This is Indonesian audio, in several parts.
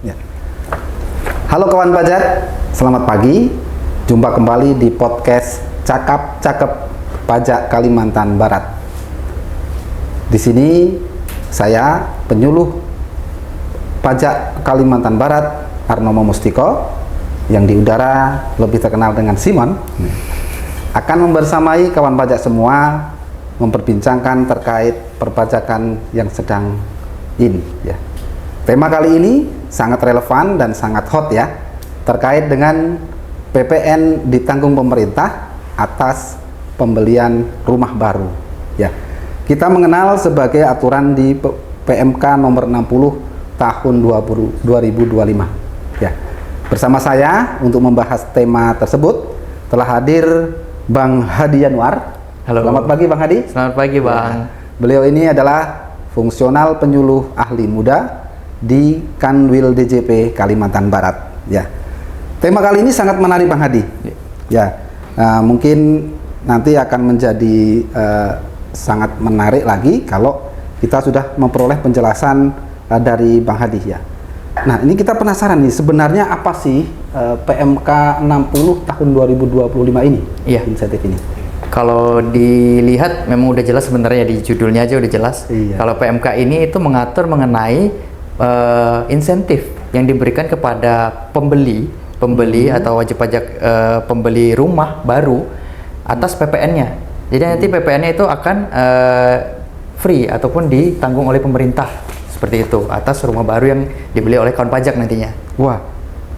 Ya. Halo kawan pajak, selamat pagi. Jumpa kembali di podcast Cakap Cakep Pajak Kalimantan Barat. Di sini saya penyuluh pajak Kalimantan Barat Arnomo Mustiko, yang di udara lebih terkenal dengan Simon, akan membersamai kawan pajak semua memperbincangkan terkait perpajakan yang sedang in, ya. Tema kali ini sangat relevan dan sangat hot, ya, terkait dengan PPN ditanggung pemerintah atas pembelian rumah baru, ya. Kita mengenal sebagai aturan di PMK nomor 60 tahun 2025, ya. Bersama saya untuk membahas tema tersebut telah hadir Bang Hadi Yanuar. Halo. Selamat pagi Bang Hadi. Selamat pagi Bang. Beliau ini adalah fungsional penyuluh ahli muda di Kanwil DJP Kalimantan Barat. Ya. Tema kali ini sangat menarik Bang Hadi. Ya. Mungkin nanti akan menjadi sangat menarik lagi kalau kita sudah memperoleh penjelasan dari Bang Hadi, ya. Nah, ini kita penasaran nih, sebenarnya apa sih PMK 60 tahun 2025 ini? Iya. Insentif ini. Kalau dilihat memang udah jelas sebenarnya, di judulnya aja udah jelas. Iya. Kalau PMK ini itu mengatur mengenai insentif yang diberikan kepada pembeli atau wajib pajak pembeli rumah baru atas PPN-nya. Jadi nanti PPN-nya itu akan free ataupun ditanggung oleh pemerintah, seperti itu, atas rumah baru yang dibeli oleh kawan pajak nantinya. Wah,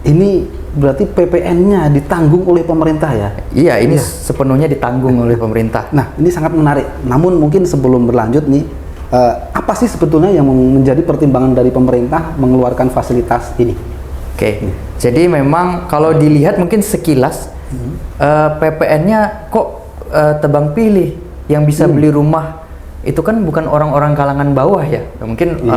ini berarti PPN-nya ditanggung oleh pemerintah, ya? Iya, ini sepenuhnya ditanggung oleh pemerintah. Nah, ini sangat menarik. Namun mungkin sebelum berlanjut nih, apa sih sebetulnya yang menjadi pertimbangan dari pemerintah mengeluarkan fasilitas ini? Oke, jadi memang kalau dilihat mungkin sekilas PPN-nya kok tebang pilih, yang bisa beli rumah itu kan bukan orang-orang kalangan bawah, ya. Mungkin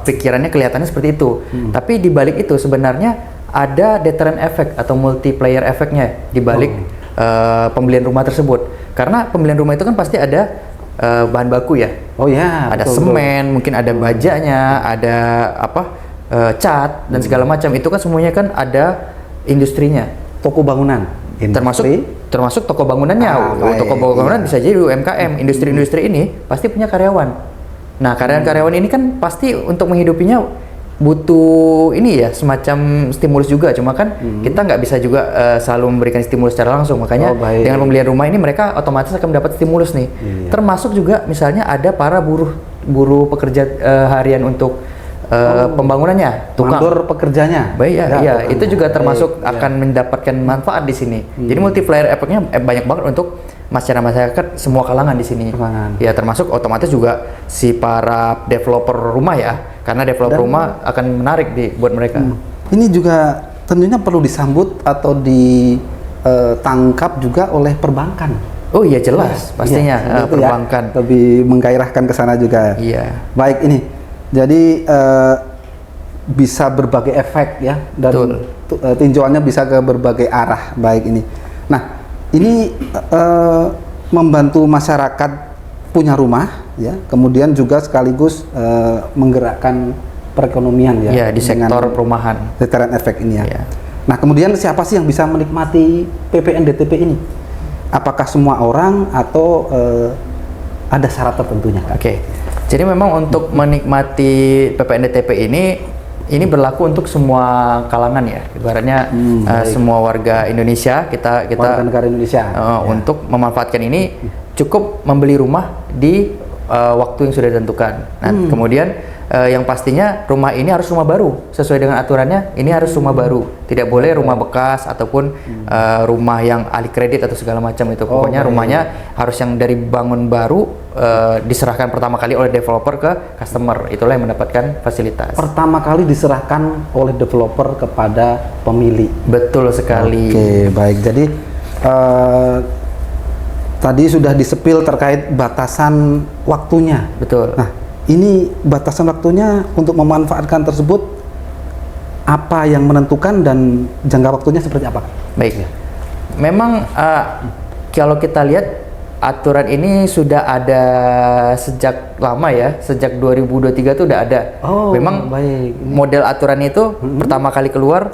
pikirannya kelihatannya seperti itu. Tapi di balik itu sebenarnya ada deterrent effect atau multiplier efeknya di balik pembelian rumah tersebut. Karena pembelian rumah itu kan pasti ada bahan baku, ya. Oh ya, ada betul, semen, mungkin ada bajanya, ada cat dan segala macam. Itu kan semuanya kan ada industrinya. Toko bangunan, termasuk toko bangunannya. Toko bangunan bisa jadi UMKM. Industri-industri ini pasti punya karyawan. Nah, karyawan ini kan pasti untuk menghidupinya butuh ini, ya, semacam stimulus juga. Cuma kan kita nggak bisa juga selalu memberikan stimulus secara langsung. Makanya dengan pembelian rumah ini mereka otomatis akan mendapat stimulus nih. Termasuk juga misalnya ada para buruh pekerja harian untuk pembangunannya, tukang pekerjanya. Baik, ya, itu juga termasuk akan mendapatkan manfaat di sini. Jadi multiplier efeknya banyak banget untuk masyarakat semua kalangan di sini. Ya, termasuk otomatis juga si para developer rumah, ya, karena developer rumah akan menarik buat mereka. Ini juga tentunya perlu disambut atau ditangkap juga oleh perbankan. Oh iya, jelas, pastinya perbankan lebih menggairahkan ke sana juga. Iya. Baik, ini jadi bisa berbagai efek, ya, dan tinjauannya bisa ke berbagai arah. Baik, ini. Nah, ini membantu masyarakat punya rumah, ya, kemudian juga sekaligus menggerakkan perekonomian, ya, di sektor perumahan. Deterrent efek ini, ya. Nah, kemudian siapa sih yang bisa menikmati PPN DTP ini? Apakah semua orang atau ada syarat tertentunya? Oke. Jadi memang untuk menikmati PPN DTP ini berlaku untuk semua kalangan, ya. Ibaratnya semua warga Indonesia, kita warga negara Indonesia untuk memanfaatkan ini cukup membeli rumah di waktu yang sudah ditentukan. Nah, kemudian yang pastinya rumah ini harus rumah baru sesuai dengan aturannya. Ini harus rumah baru, tidak boleh rumah bekas ataupun rumah yang ahli kredit atau segala macam itu. Pokoknya rumahnya harus yang dari bangun baru, diserahkan pertama kali oleh developer ke customer. Itulah yang mendapatkan fasilitas. Pertama kali diserahkan oleh developer kepada pemilik. Betul sekali. Oke, baik. Jadi tadi sudah disepil terkait batasan waktunya. Betul. Nah, ini batasan waktunya untuk memanfaatkan tersebut, apa yang menentukan dan jangka waktunya seperti apa? Baik. Memang kalau kita lihat aturan ini sudah ada sejak lama ya, sejak 2023 tuh udah ada. Oh, memang baik. model aturan itu pertama kali keluar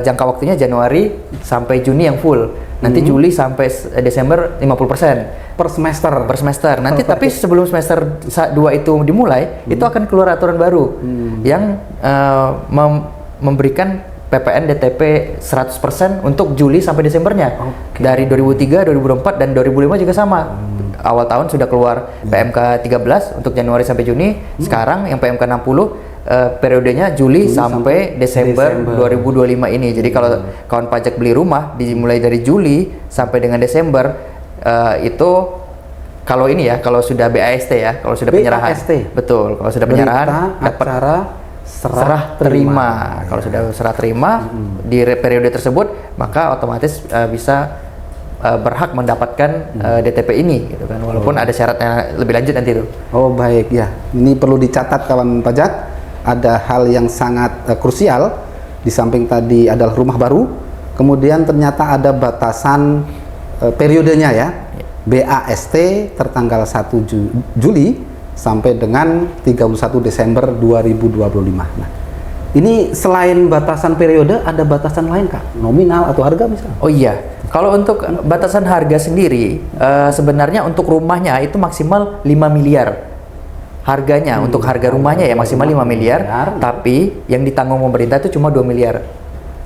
jangka waktunya Januari sampai Juni yang full. Nanti Juli sampai Desember 50% Per semester. per semester. Nanti tapi sebelum semester 2 itu dimulai, itu akan keluar aturan baru yang memberikan PPN DTP 100% untuk Juli sampai Desembernya. Dari 2003, 2004 dan 2005 juga sama. Awal tahun sudah keluar PMK 13 untuk Januari sampai Juni. Sekarang yang PMK 60 periodenya Juli sampai Desember 2025 ini. Jadi kalau kawan pajak beli rumah dimulai dari Juli sampai dengan Desember itu kalau ini ya, kalau sudah BAST ya, kalau sudah penyerahan. Betul, kalau sudah penyerahan dapat serah terima. Kalau sudah serah terima di periode tersebut, maka otomatis bisa berhak mendapatkan DTP ini gitu kan, walaupun ada syaratnya lebih lanjut nanti itu. Oh baik ya, ini perlu dicatat kawan pajak. Ada hal yang sangat krusial, di samping tadi adalah rumah baru, kemudian ternyata ada batasan periodenya ya, BAST tertanggal 1 Juli sampai dengan 31 Desember 2025. Nah, ini selain batasan periode, ada batasan lain Kak? Nominal atau harga misalnya? Oh iya, kalau untuk batasan harga sendiri, sebenarnya untuk rumahnya itu maksimal 5 miliar. Harganya, untuk harga rumahnya ya maksimal 5 miliar, tapi yang ditanggung pemerintah itu cuma 2 miliar.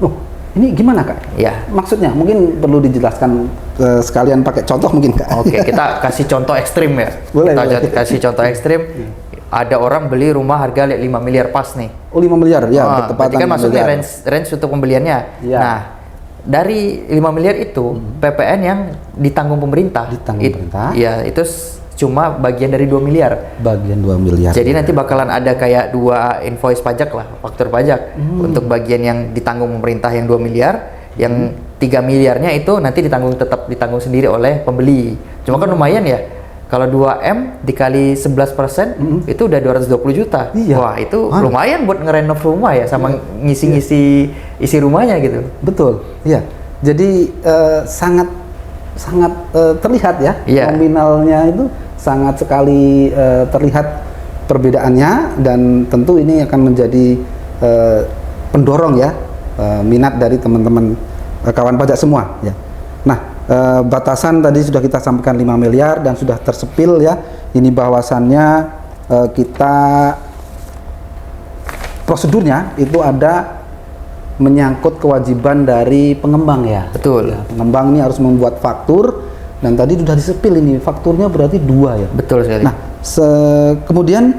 Oh, ini gimana Kak? Ya. Maksudnya mungkin perlu dijelaskan sekalian pakai contoh mungkin Kak. Oke, kita kasih contoh ekstrim ya. Boleh, kita boleh. kasih contoh ekstrim. Ada orang beli rumah harga 5 miliar pas nih. Oh 5 miliar ya, berarti kan maksudnya range untuk pembeliannya. Ya. Nah, dari 5 miliar itu PPN yang ditanggung pemerintah. Pemerintah. Iya, itu cuma bagian dari 2 miliar. Bagian 2 miliar. Jadi nanti bakalan ada kayak 2 invoice pajak lah, faktur pajak. Untuk bagian yang ditanggung pemerintah yang 2 miliar, yang 3 miliarnya itu nanti tetap ditanggung sendiri oleh pembeli. Cuma kan lumayan ya. Kalau 2M dikali 11% itu udah 220 juta. Iya. Wah, itu lumayan buat ngerenov rumah ya, sama ngisi-ngisi isi rumahnya gitu. Betul. Iya. Jadi sangat terlihat ya, nominalnya itu sangat sekali terlihat perbedaannya, dan tentu ini akan menjadi pendorong ya minat dari teman-teman kawan pajak semua ya. Nah, batasan tadi sudah kita sampaikan 5 miliar dan sudah tersepil ya. Ini bahwasannya kita prosedurnya itu ada menyangkut kewajiban dari pengembang ya. Betul. Ya, pengembang ini harus membuat faktur, dan tadi sudah disepil ini fakturnya berarti 2 ya. Betul sekali. Nah, kemudian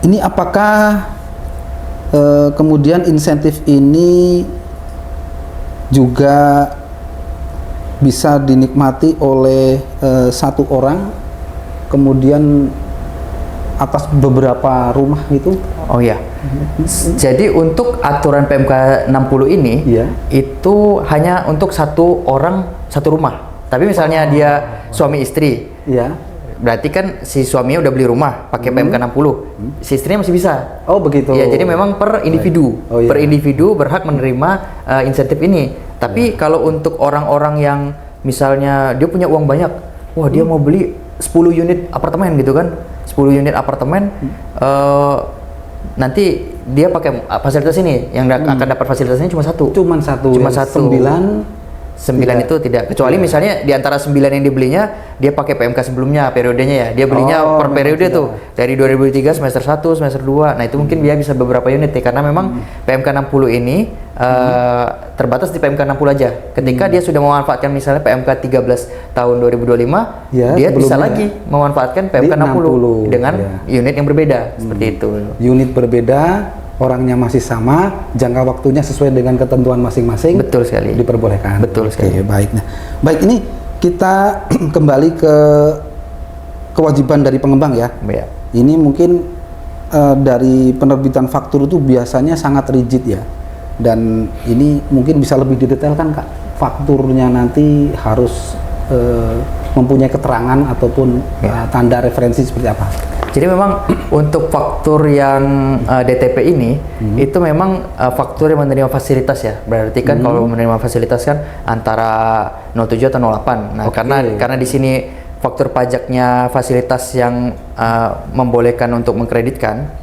ini apakah kemudian insentif ini juga bisa dinikmati oleh satu orang, kemudian atas beberapa rumah gitu? Oh iya. Jadi untuk aturan PMK 60 ini itu hanya untuk satu orang satu rumah. Tapi misalnya dia suami istri. Iya. Berarti kan si suaminya udah beli rumah pakai PMK 60. Si istrinya masih bisa. Oh, begitu. Ya, jadi memang per individu. Oh, iya. Per individu berhak menerima insentif ini. Tapi kalau untuk orang-orang yang misalnya dia punya uang banyak, wah dia mau beli 10 unit apartemen gitu kan. 10 unit apartemen nanti dia pakai fasilitas ini, yang akan dapat fasilitas ini cuma satu. Cuma satu. 9 itu tidak, kecuali misalnya di antara 9 yang dibelinya dia pakai PMK sebelumnya periodenya ya, dia belinya per periode tuh dari 2003 semester 1 semester 2. Nah itu mungkin dia bisa beberapa unit ya, karena memang PMK 60 ini terbatas di PMK 60 aja. Ketika dia sudah memanfaatkan misalnya PMK 13 tahun 2025 dia bisa lagi memanfaatkan PMK 60 dengan unit yang berbeda. Seperti itu. Unit berbeda, orangnya masih sama, jangka waktunya sesuai dengan ketentuan masing-masing. Betul sekali. Diperbolehkan. Betul sekali. Oke, baik. Nah, baik, ini kita kembali ke kewajiban dari pengembang ya. Ya. Ini mungkin dari penerbitan faktur itu biasanya sangat rigid ya. Dan ini mungkin bisa lebih didetailkan Kak. Fakturnya nanti harus mempunyai keterangan ataupun tanda referensi seperti apa? Jadi memang untuk faktur yang DTP ini itu memang faktur yang menerima fasilitas ya. Berarti kan kalau menerima fasilitas kan antara 07 atau 08. Nah, karena di sini faktur pajaknya fasilitas yang membolehkan untuk mengkreditkan,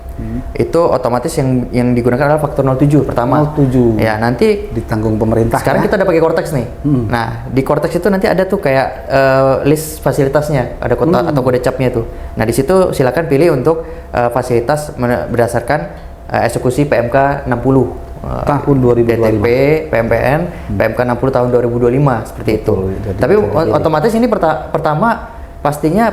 itu otomatis yang digunakan adalah faktur 07 pertama. 07. Ya, nanti Ditanggung pemerintah. sekarang kita udah pakai Cortex nih. Nah, di Cortex itu nanti ada tuh kayak list fasilitasnya, ada kota atau kode capnya tuh. Nah, di situ silakan pilih untuk fasilitas berdasarkan eksekusi PMK 60 tahun 2025. DTP, PMPN, PMK 60 tahun 2025 seperti itu. Jadi Tapi otomatis ini pertama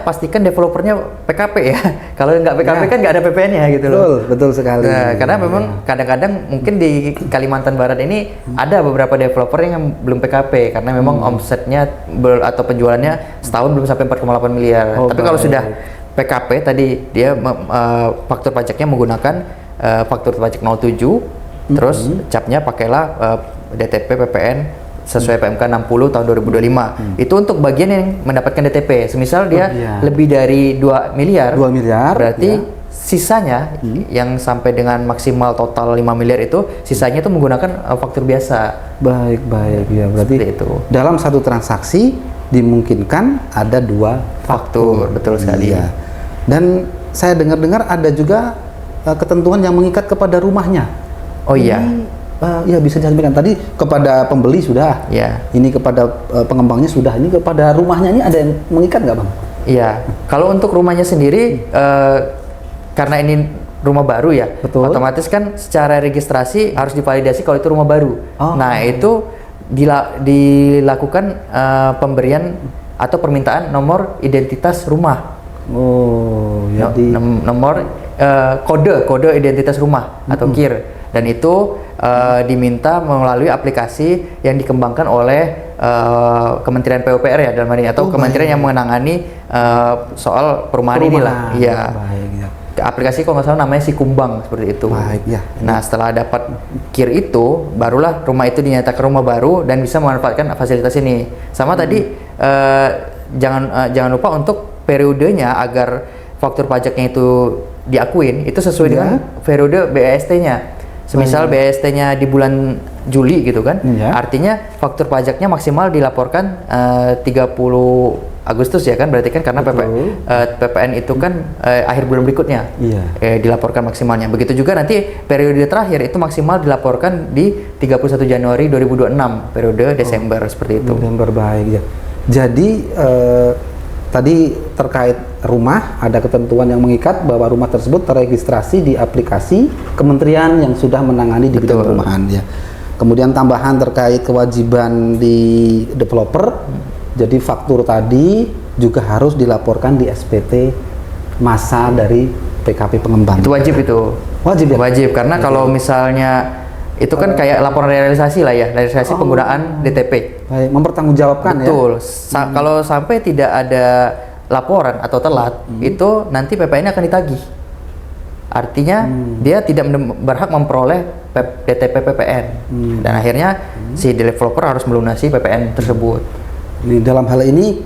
pastikan developernya PKP ya. Kalau nggak PKP kan nggak ada PPN-nya gitu loh. Betul sekali. Nah, karena memang kadang-kadang mungkin di Kalimantan Barat ini ada beberapa developer yang belum PKP karena memang omsetnya atau penjualannya setahun belum sampai 4,8 miliar. Tapi kalau sudah PKP tadi dia faktur pajaknya menggunakan faktur pajak 07, terus capnya pakailah DTP PPN sesuai PMK 60 tahun 2025. Itu untuk bagian yang mendapatkan DTP. Semisal dia lebih dari 2 miliar, 2 miliar berarti sisanya yang sampai dengan maksimal total 5 miliar itu sisanya itu menggunakan faktur biasa. Baik ya, berarti Seperti itu. dalam satu transaksi dimungkinkan ada 2 Faktur, betul sekali. Iya. Dan saya dengar-dengar ada juga ketentuan yang mengikat kepada rumahnya. Oh iya. Ya bisa disampaikan tadi kepada pembeli sudah, ini kepada pengembangnya sudah, ini kepada rumahnya ini ada yang mengikat nggak Bang? Iya, kalau untuk rumahnya sendiri karena ini rumah baru ya, otomatis kan secara registrasi harus divalidasi kalau itu rumah baru. Nah itu dilakukan pemberian atau permintaan nomor identitas rumah. Jadi nomor kode identitas rumah atau KIR, dan itu diminta melalui aplikasi yang dikembangkan oleh Kementerian PUPR ya dalam hal ini, atau kementerian yang menangani soal perumahan inilah. Iya. Aplikasi kalau nggak salah namanya Sikumbang seperti itu. Nah, setelah dapat KIR itu, barulah rumah itu dinyatakan rumah baru dan bisa memanfaatkan fasilitas ini. Sama tadi jangan lupa untuk periodenya agar faktur pajaknya itu diakuin itu sesuai dengan periode BAST-nya. Semisal BAST-nya di bulan Juli gitu kan, artinya faktur pajaknya maksimal dilaporkan 30 Agustus ya kan, berarti kan karena PPN itu kan akhir bulan berikutnya dilaporkan maksimalnya. Begitu juga nanti periode terakhir itu maksimal dilaporkan di 31 Januari 2026, periode Desember seperti itu. Desember, baik ya. Jadi tadi terkait rumah ada ketentuan yang mengikat bahwa rumah tersebut terregistrasi di aplikasi kementerian yang sudah menangani di bidang perumahan ya. Kemudian tambahan terkait kewajiban di developer, jadi faktur tadi juga harus dilaporkan di SPT masa dari PKP pengembang. Itu wajib itu. Wajib ya? Wajib, karena kalau misalnya itu kan kayak laporan realisasi lah ya, realisasi penggunaan DTP. Baik, mempertanggungjawabkan. Betul. Kalau sampai tidak ada laporan atau telat, itu nanti PPN akan ditagih. Artinya dia tidak berhak memperoleh DTP PPN. Dan akhirnya si developer harus melunasi PPN tersebut. Di dalam hal ini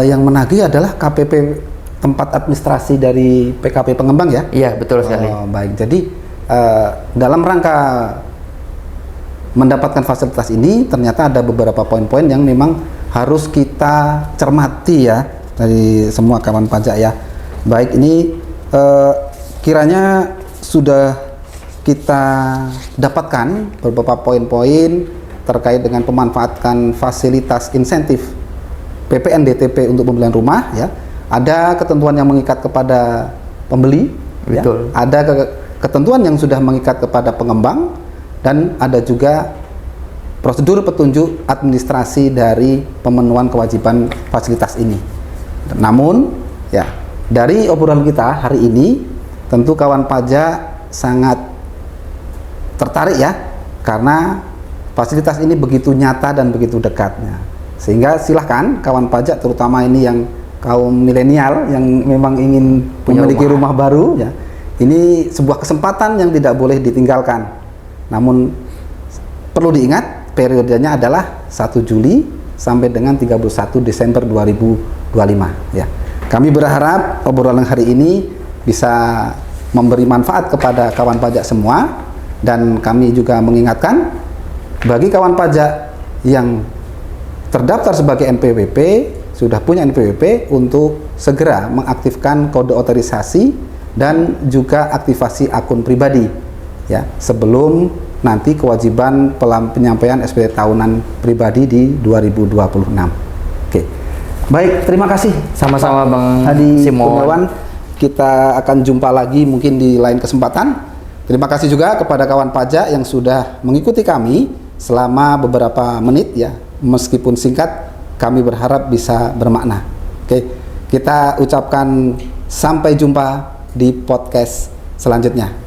yang menagih adalah KPP tempat administrasi dari PKP pengembang ya? Iya, betul sekali. Baik, jadi dalam rangka mendapatkan fasilitas ini ternyata ada beberapa poin-poin yang memang harus kita cermati ya dari semua kawan pajak ya. Baik, ini kiranya sudah kita dapatkan beberapa poin-poin terkait dengan pemanfaatan fasilitas insentif PPN DTP untuk pembelian rumah ya. Ada ketentuan yang mengikat kepada pembeli, betul. Ya. Ada ketentuan yang sudah mengikat kepada pengembang, dan ada juga prosedur petunjuk administrasi dari pemenuhan kewajiban fasilitas ini. Namun ya, dari obrolan kita hari ini tentu kawan pajak sangat tertarik ya, karena fasilitas ini begitu nyata dan begitu dekatnya. Sehingga silahkan kawan pajak, terutama ini yang kaum milenial yang memang ingin memiliki rumah baru ya, ini sebuah kesempatan yang tidak boleh ditinggalkan. Namun perlu diingat periodenya adalah 1 Juli sampai dengan 31 Desember 2025 ya. Kami berharap obrolan hari ini bisa memberi manfaat kepada kawan pajak semua, dan kami juga mengingatkan bagi kawan pajak yang terdaftar sebagai NPWP, sudah punya NPWP, untuk segera mengaktifkan kode otorisasi dan juga aktivasi akun pribadi ya, sebelum nanti kewajiban penyampaian SPT tahunan pribadi di 2026. Oke. Baik, terima kasih Sama-sama Bang Hadi Simon. Kurniawan. Kita akan jumpa lagi mungkin di lain kesempatan. Terima kasih juga kepada kawan pajak yang sudah mengikuti kami selama beberapa menit ya, meskipun singkat, kami berharap bisa bermakna. Oke, kita ucapkan sampai jumpa di podcast selanjutnya.